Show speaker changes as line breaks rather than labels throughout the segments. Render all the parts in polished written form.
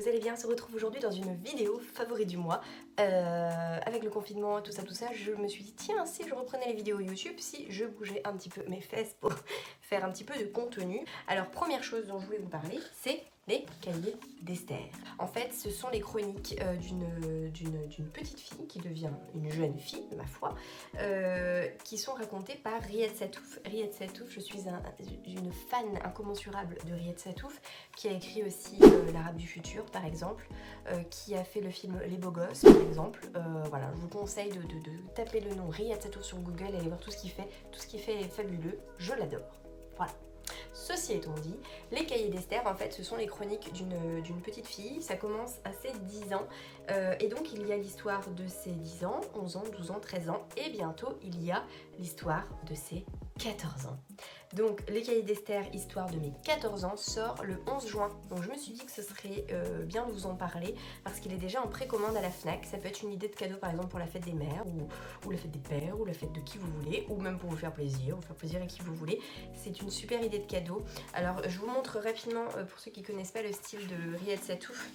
vous allez bien? On se retrouve aujourd'hui dans une vidéo favori du mois. Avec le confinement, tout ça, je me suis dit tiens, si je reprenais les vidéos YouTube, si je bougeais un petit peu mes fesses pour faire un petit peu de contenu. Alors première chose dont je voulais vous parler, c'est les cahiers d'Esther. En fait, ce sont les chroniques d'une petite fille qui devient une jeune fille, ma foi, qui sont racontées par Riyad Sattouf. Riyad Sattouf, je suis une fan incommensurable de Riyad Sattouf, qui a écrit aussi L'Arabe du futur, par exemple, qui a fait le film Les Beaux Gosses, par exemple. Voilà, je vous conseille de taper le nom Riyad Sattouf sur Google et aller voir tout ce qu'il fait. Tout ce qu'il fait est fabuleux, je l'adore. Voilà. Ceci étant dit, les cahiers d'Esther, en fait, ce sont les chroniques d'une petite fille. Ça commence à ses 10 ans. Et donc, il y a l'histoire de ses 10 ans, 11 ans, 12 ans, 13 ans. Et bientôt, il y a l'histoire de ses 14 ans. Donc, les cahiers d'Esther, histoire de mes 14 ans, sort le 11 juin. Donc, je me suis dit que ce serait bien de vous en parler parce qu'il est déjà en précommande à la Fnac. Ça peut être une idée de cadeau, par exemple, pour la fête des mères ou la fête des pères ou la fête de qui vous voulez, ou même pour vous faire plaisir à qui vous voulez. C'est une super idée de cadeau. Alors, je vous montre rapidement, pour ceux qui ne connaissent pas le style de Riyad Sattouf,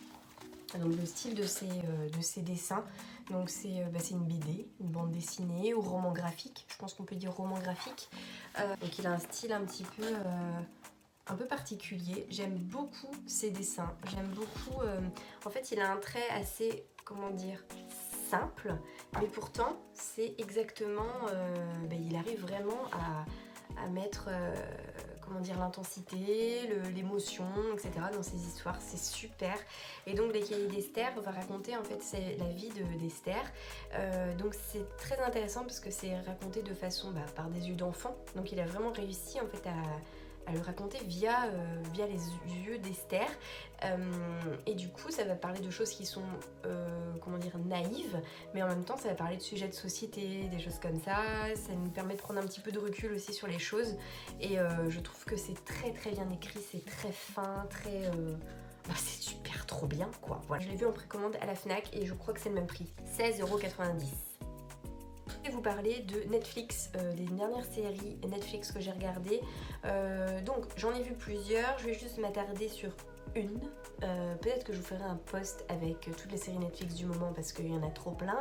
donc le style de ses dessins. Donc c'est une BD, une bande dessinée ou roman graphique, je pense qu'on peut dire roman graphique. Donc il a un style un petit peu un peu particulier. J'aime beaucoup ses dessins, j'aime beaucoup, en fait il a un trait assez, comment dire, simple, mais pourtant c'est exactement, il arrive vraiment à mettre comment dire, l'intensité, l'émotion, etc. dans ces histoires, c'est super. Et donc les cahiers d'Esther va raconter en fait c'est la vie d'Esther. Donc c'est très intéressant parce que c'est raconté de façon par des yeux d'enfant. Donc il a vraiment réussi en fait à le raconter via les yeux d'Esther. Et du coup ça va parler de choses qui sont comment dire, naïves, mais en même temps ça va parler de sujets de société, des choses comme ça. Ça nous permet de prendre un petit peu de recul aussi sur les choses. Et je trouve que c'est très très bien écrit, c'est très fin, très... c'est super trop bien quoi. Voilà. Je l'ai vu en précommande à la Fnac et je crois que c'est le même prix, 16,90 €. Je vais vous parler de Netflix, des dernières séries Netflix que j'ai regardées. Donc j'en ai vu plusieurs, je vais juste m'attarder sur une. Peut-être que je vous ferai un post avec toutes les séries Netflix du moment parce qu'il y en a trop plein.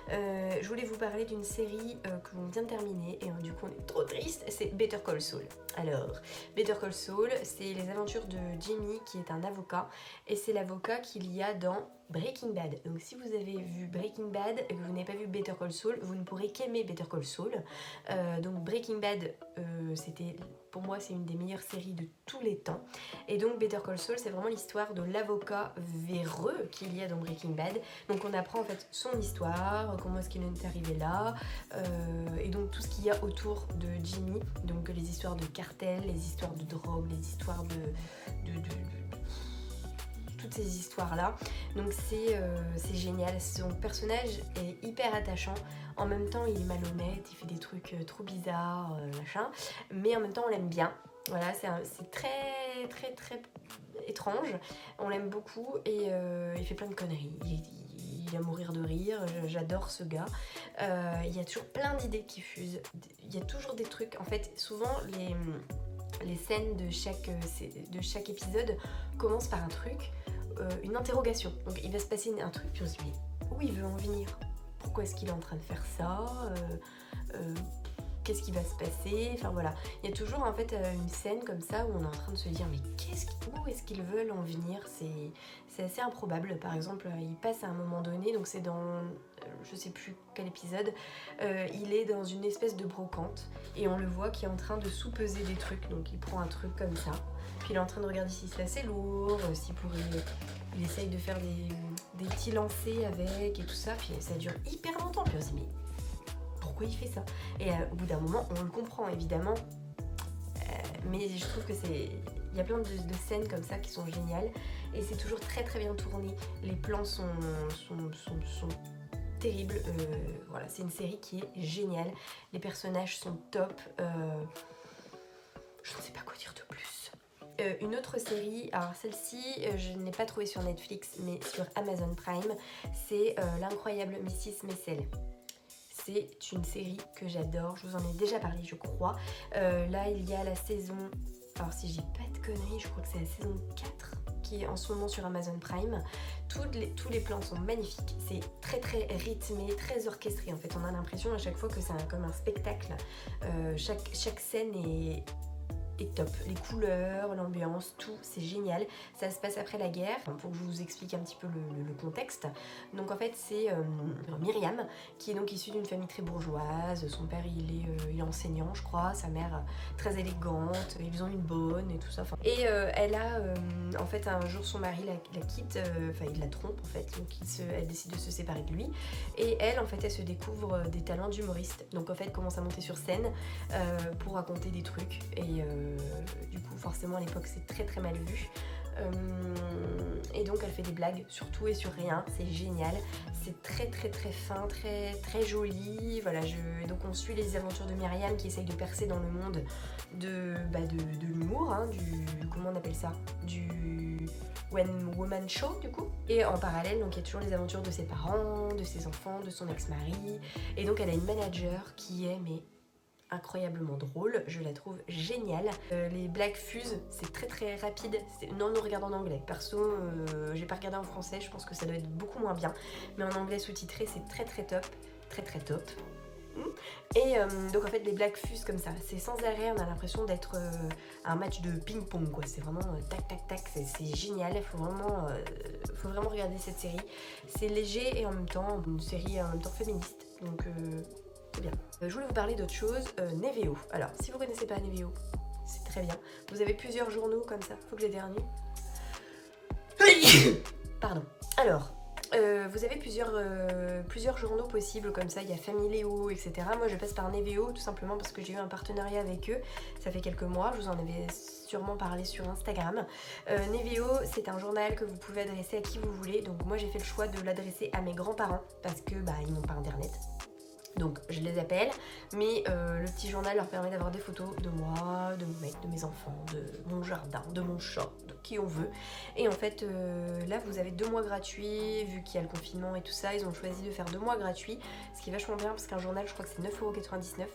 Je voulais vous parler d'une série que l'on vient de terminer et du coup on est trop triste, c'est Better Call Saul. Alors, Better Call Saul, c'est les aventures de Jimmy qui est un avocat et c'est l'avocat qu'il y a dans Breaking Bad. Donc si vous avez vu Breaking Bad et que vous n'avez pas vu Better Call Saul, vous ne pourrez qu'aimer Better Call Saul. Donc Breaking Bad, c'était, pour moi, c'est une des meilleures séries de tous les temps. Et donc Better Call Saul, c'est vraiment l'histoire de l'avocat véreux qu'il y a dans Breaking Bad. Donc on apprend en fait son histoire, comment est-ce qu'il est arrivé là, et donc tout ce qu'il y a autour de Jimmy. Donc les histoires de cartel, les histoires de drogue, les histoires de toutes ces histoires là. Donc c'est génial, son personnage est hyper attachant. En même temps il est malhonnête, il fait des trucs trop bizarres, machin, mais en même temps on l'aime bien. Voilà, c'est très très très étrange, on l'aime beaucoup et il fait plein de conneries. Il va mourir de rire, j'adore ce gars. Il y a toujours plein d'idées qui fusent, il y a toujours des trucs, en fait souvent les scènes de chaque épisode commencent par un truc, une interrogation. Donc il va se passer un truc, puis on se dit où il veut en venir, pourquoi est-ce qu'il est en train de faire ça, qu'est-ce qui va se passer, enfin voilà. Il y a toujours en fait une scène comme ça où on est en train de se dire mais où est-ce qu'ils veulent en venir, c'est assez improbable. Par exemple, il passe à un moment donné, donc c'est dans je sais plus quel épisode, il est dans une espèce de brocante et on le voit qui est en train de sous-peser des trucs, donc il prend un truc comme ça, puis il est en train de regarder si c'est assez lourd, il essaye de faire des petits lancers avec et tout ça, puis ça dure hyper longtemps, puis on se dit mais pourquoi il fait ça? Et au bout d'un moment on le comprend évidemment, mais je trouve que il y a plein de scènes comme ça qui sont géniales et c'est toujours très très bien tourné, les plans sont terribles, voilà, c'est une série qui est géniale, les personnages sont top, je ne sais pas quoi dire de plus. Une autre série, alors celle-ci je ne l'ai pas trouvée sur Netflix mais sur Amazon Prime, c'est L'incroyable Mrs. Maisel. C'est une série que j'adore, je vous en ai déjà parlé je crois. Là il y a la saison, alors si j'ai pas de conneries, je crois que c'est la saison 4 qui est en ce moment sur Amazon Prime. Tous les plans sont magnifiques, c'est très très rythmé, très orchestré en fait. On a l'impression à chaque fois que c'est comme un spectacle. Chaque scène est top. Les couleurs, l'ambiance, tout, c'est génial. Ça se passe après la guerre, pour que je vous explique un petit peu le contexte. Donc en fait c'est Myriam, qui est donc issue d'une famille très bourgeoise. Son père il est enseignant je crois, sa mère très élégante, ils ont une bonne et tout ça. Et elle a en fait un jour son mari la quitte, enfin il la trompe en fait, donc elle décide de se séparer de lui. Et elle en fait elle se découvre des talents d'humoriste. Donc en fait commence à monter sur scène pour raconter des trucs et du coup forcément à l'époque c'est très très mal vu. Et donc elle fait des blagues sur tout et sur rien, c'est génial, c'est très très très fin, très très joli. Voilà, donc on suit les aventures de Myriam qui essaye de percer dans le monde de l'humour, hein, comment on appelle ça, du One Woman Show du coup. Et en parallèle donc il y a toujours les aventures de ses parents, de ses enfants, de son ex-mari. Et donc elle a une manager qui est incroyablement drôle, je la trouve géniale. Les blagues fusent, c'est très très rapide. Non, on nous regarde en anglais. Perso, j'ai pas regardé en français, je pense que ça doit être beaucoup moins bien. Mais en anglais sous-titré, c'est très très top. Très très top. Et donc en fait les blagues fusent comme ça, c'est sans arrêt, on a l'impression d'être un match de ping-pong quoi, c'est vraiment tac tac tac, c'est génial, il faut vraiment regarder cette série. C'est léger et en même temps une série en même temps féministe, donc c'est bien. Je voulais vous parler d'autre chose, Neveo. Alors si vous connaissez pas Neveo, c'est très bien, vous avez plusieurs journaux comme ça, faut que j'éternue. Pardon. Alors vous avez plusieurs journaux possibles comme ça, il y a Familéo, etc. Moi je passe par Neveo tout simplement parce que j'ai eu un partenariat avec eux, ça fait quelques mois, je vous en avais sûrement parlé sur Instagram. Neveo c'est un journal que vous pouvez adresser à qui vous voulez, donc moi j'ai fait le choix de l'adresser à mes grands-parents parce que ils n'ont pas internet. Donc je les appelle, mais le petit journal leur permet d'avoir des photos de moi, de mon mec, de mes enfants, de mon jardin, de mon chat, de qui on veut. Et en fait là vous avez 2 mois gratuits, vu qu'il y a le confinement et tout ça, ils ont choisi de faire 2 mois gratuits, ce qui est vachement bien parce qu'un journal je crois que c'est 9,99 €.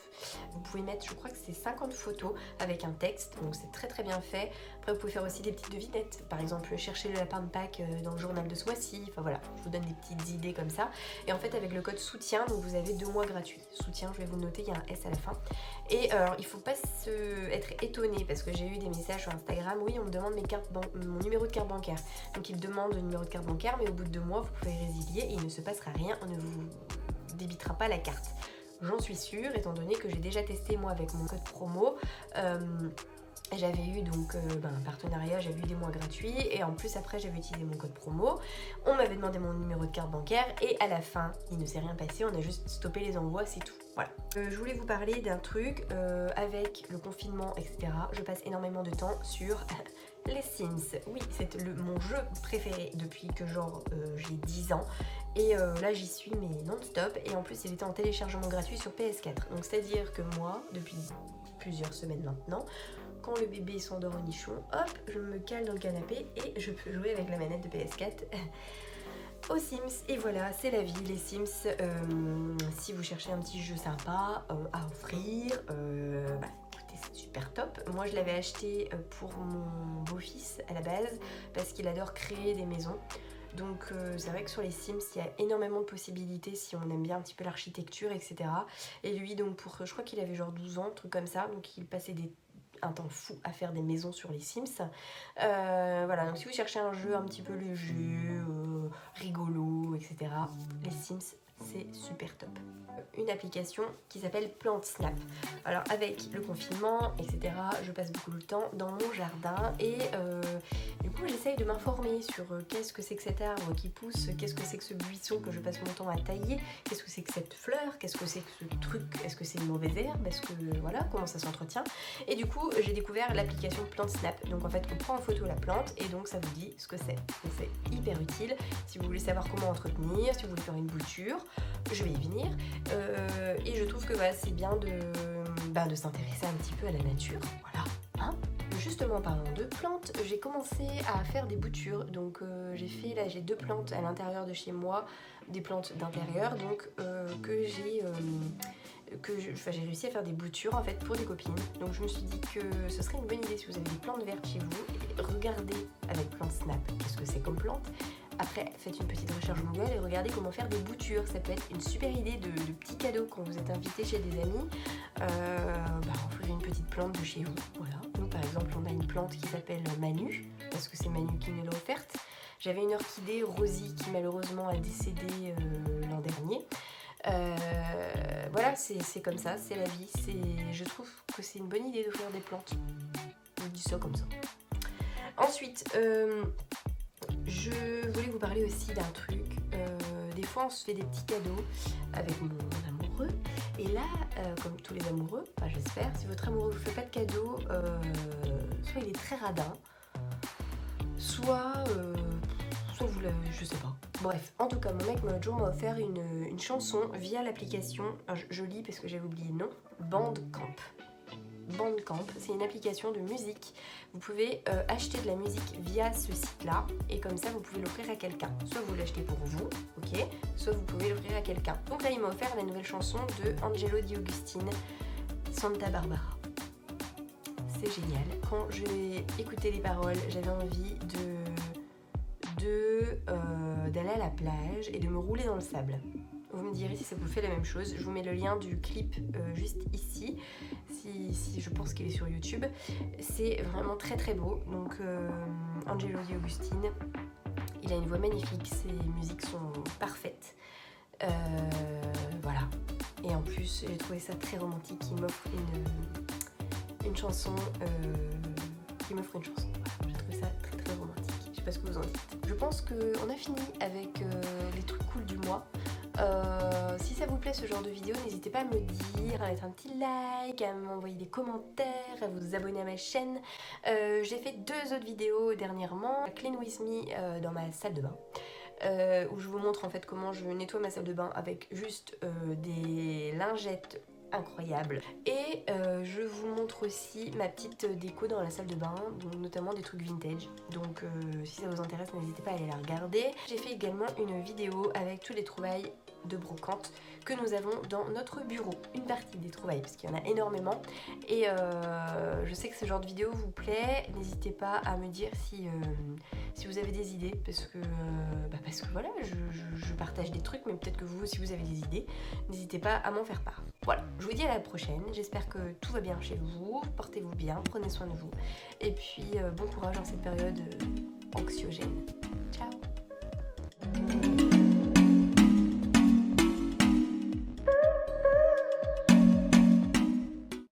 Vous pouvez mettre, je crois que c'est 50 photos avec un texte, donc c'est très très bien fait. Après vous pouvez faire aussi des petites devinettes, par exemple chercher le lapin de Pâques dans le journal de ce mois-ci, enfin voilà, je vous donne des petites idées comme ça. Et en fait avec le code soutien, donc vous avez 2 mois gratuit. Soutien, je vais vous le noter, il y a un S à la fin. Et alors, il faut pas être étonné parce que j'ai eu des messages sur Instagram. Oui, on me demande mon numéro de carte bancaire. Donc, il demande le numéro de carte bancaire, mais au bout de 2 mois, vous pouvez résilier et il ne se passera rien. On ne vous débitera pas la carte. J'en suis sûre, étant donné que j'ai déjà testé moi avec mon code promo. J'avais eu donc un partenariat, j'avais eu des mois gratuits et en plus après j'avais utilisé mon code promo. On m'avait demandé mon numéro de carte bancaire et à la fin il ne s'est rien passé, on a juste stoppé les envois, c'est tout. Voilà. Je voulais vous parler d'un truc avec le confinement, etc. Je passe énormément de temps sur les Sims. Oui, c'est mon jeu préféré depuis que j'ai 10 ans. Et là j'y suis mais non-stop et en plus il était en téléchargement gratuit sur PS4. Donc c'est à dire que moi, depuis plusieurs semaines maintenant, quand le bébé s'endort au nichon, hop, je me cale dans le canapé et je peux jouer avec la manette de PS4 aux Sims. Et voilà, c'est la vie, les Sims. Si vous cherchez un petit jeu sympa à offrir, écoutez, c'est super top. Moi, je l'avais acheté pour mon beau-fils à la base parce qu'il adore créer des maisons. Donc c'est vrai que sur les Sims il y a énormément de possibilités si on aime bien un petit peu l'architecture, etc. Et lui donc je crois qu'il avait genre 12 ans, un truc comme ça, donc il passait un temps fou à faire des maisons sur les Sims. Voilà, donc si vous cherchez un jeu un petit peu léger, rigolo, etc., les Sims c'est super top. Une application qui s'appelle PlantSnap. Alors avec le confinement, etc., je passe beaucoup de temps dans mon jardin et du coup j'essaye de m'informer sur qu'est-ce que c'est que cet arbre qui pousse, qu'est-ce que c'est que ce buisson que je passe mon temps à tailler, qu'est-ce que c'est que cette fleur, qu'est-ce que c'est que ce truc, est-ce que c'est une mauvaise herbe, est-ce que voilà, comment ça s'entretient. Et du coup j'ai découvert l'application PlantSnap. Donc en fait on prend en photo la plante et donc ça vous dit ce que c'est. Donc c'est hyper utile si vous voulez savoir comment entretenir, si vous voulez faire une bouture. Je vais y venir et je trouve que voilà, c'est bien de s'intéresser un petit peu à la nature, voilà, hein. Justement en parlant de plantes, j'ai commencé à faire des boutures, donc j'ai 2 plantes à l'intérieur de chez moi, des plantes d'intérieur donc que j'ai réussi à faire des boutures en fait pour des copines. Donc je me suis dit que ce serait une bonne idée si vous avez des plantes vertes chez vous. Et regardez avec Plante Snap qu'est-ce que c'est comme plante. Après, faites une petite recherche Google et regardez comment faire des boutures. Ça peut être une super idée de petits cadeaux quand vous êtes invité chez des amis. Offrir une petite plante de chez vous. Voilà. Nous, par exemple, on a une plante qui s'appelle Manu, parce que c'est Manu qui nous l'a offerte. J'avais une orchidée Rosie qui malheureusement a décédé l'an dernier. Voilà, c'est comme ça, c'est la vie. Je trouve que c'est une bonne idée d'offrir des plantes. Je vous dis ça comme ça. Ensuite, je voulais vous parler aussi d'un truc. Des fois, on se fait des petits cadeaux avec mon amoureux. Et là, comme tous les amoureux, j'espère, si votre amoureux vous fait pas de cadeau, soit il est très radin, soit vous l'avez, je sais pas. Bref, en tout cas, mon mec l'autre jour m'a offert une chanson via l'application, je lis parce que j'avais oublié le nom, Bandcamp. Bandcamp, c'est une application de musique. Vous pouvez acheter de la musique via ce site-là et comme ça, vous pouvez l'offrir à quelqu'un. Soit vous l'achetez pour vous, ok, soit vous pouvez l'offrir à quelqu'un. Donc là, il m'a offert la nouvelle chanson de Angelo Di Agostino, Santa Barbara. C'est génial. Quand j'ai écouté les paroles, j'avais envie d'aller à la plage et de me rouler dans le sable. Vous me direz si ça vous fait la même chose. Je vous mets le lien du clip juste ici, si je pense qu'il est sur YouTube. C'est vraiment très très beau. Donc Angelo Di Agostino, il a une voix magnifique, ses musiques sont parfaites. Voilà. Et en plus, j'ai trouvé ça très romantique. Il m'offre une chanson. Voilà, j'ai trouvé ça très très romantique. Je sais pas ce que vous en dites. Je pense qu'on a fini avec les trucs cool du mois. Si ça vous plaît ce genre de vidéo, n'hésitez pas à me dire, à mettre un petit like, à m'envoyer des commentaires, à vous abonner à ma chaîne. J'ai fait 2 autres vidéos dernièrement, Clean With Me dans ma salle de bain. Où je vous montre en fait comment je nettoie ma salle de bain avec juste des lingettes incroyables. Et je vous montre aussi ma petite déco dans la salle de bain, donc notamment des trucs vintage. Donc si ça vous intéresse, n'hésitez pas à aller la regarder. J'ai fait également une vidéo avec tous les trouvailles de brocante que nous avons dans notre bureau. Une partie des trouvailles, parce qu'il y en a énormément. Et je sais que ce genre de vidéo vous plaît. N'hésitez pas à me dire si vous avez des idées, parce que voilà, je partage des trucs, mais peut-être que vous, si vous avez des idées, n'hésitez pas à m'en faire part. Voilà, je vous dis à la prochaine. J'espère que tout va bien chez vous. Portez-vous bien, prenez soin de vous. Et puis, bon courage dans cette période anxiogène.